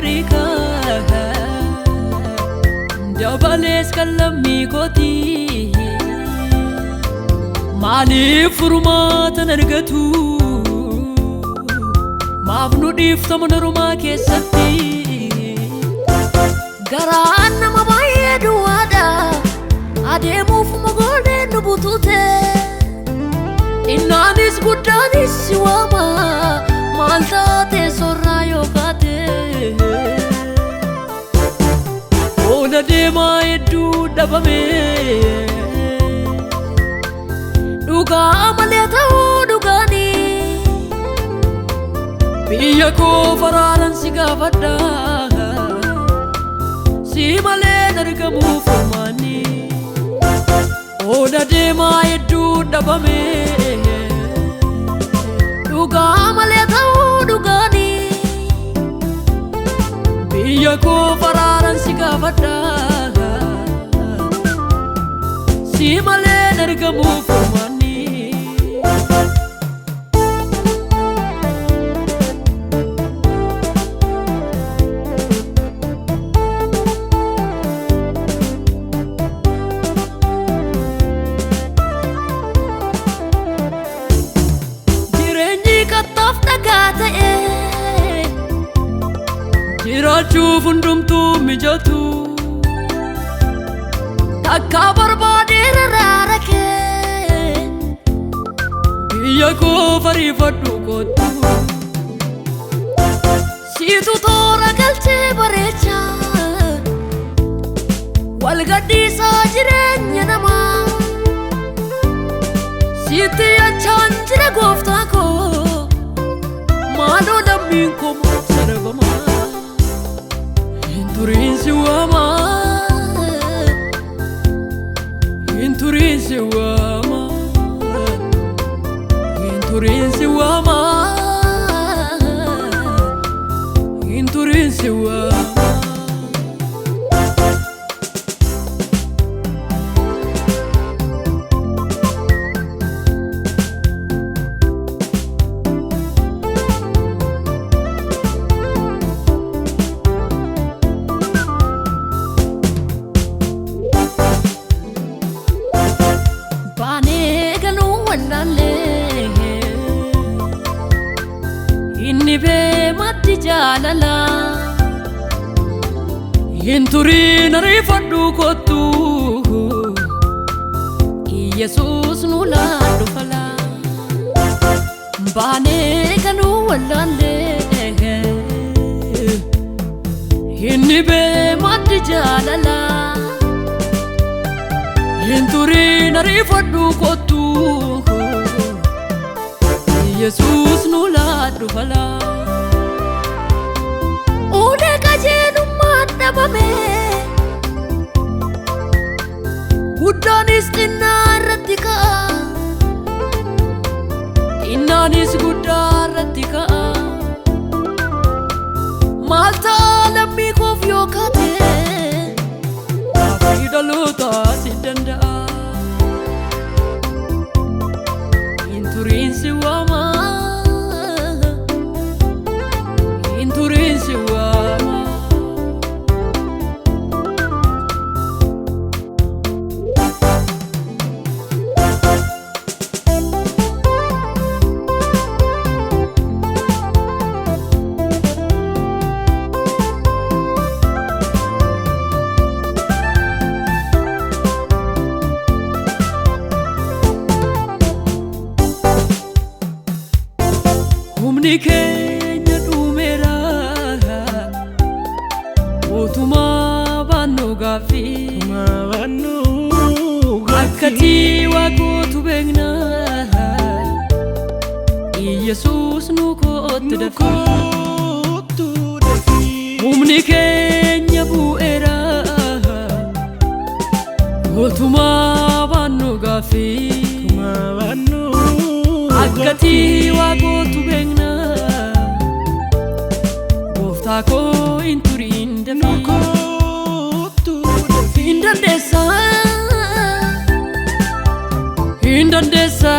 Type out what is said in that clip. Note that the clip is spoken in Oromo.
afrikaa dabalees kallamii kooti maaliif furmaatan argatu maaf nu dhiiftaman Oromaa keessatti garaan nama baay'ee duwwaadha adeemuuf mogolee nu butute innaanis guddaanis si waama maal taate sorraa yoo kaate oola deemaa hedduu dhabame dhugaa malee ta'uu dhugaanii biyya koo faraaran si gaafadha si malee argamuu furmaanni oola deemaa hedduu dhabame dhugaa malee ta'uu dhugaanii biyya koo faraaran si gaafadha si malee argamuu furmaanni jiraachuuf hundumtuu mijatu takka barbaadeera raarake biyya koo fariifadhu kottu siitu toora galchee bareecha wal gadhiisaa jireenya namaa sitti achaan jira gooftaa koo maaloo lammiin koo sarbamaa Inturinsi wama Inturinsi wama Inturinsi wama Inturinsi wama inni bee matti jaalala Inturin ariifadhu kottu Yesuus nu laadhu fala baanee kanuu wallaalle inni bee matti jaalala Inturin ariifadhu kottu Yesuus nu laadhu fala Ulee qajeelummaan dhabame guddaanis xinnaa irratti ka'a xinnaanis guddaa irratti ka'a maal ta'a lammii koof yoo kaate gaaffii dhalootaa si danda'a Inturinsi wama Inturinsi wama humni keenya dhumeera mootummaa baannoo gaaffii akkatii waaqootu beekna Yesuus nu kootti dafii humni keenya bu'eera mootummaa baannoo gaaffii akkatii waaqootu beekna gooftaa koo hin turin dafii hin dandeessa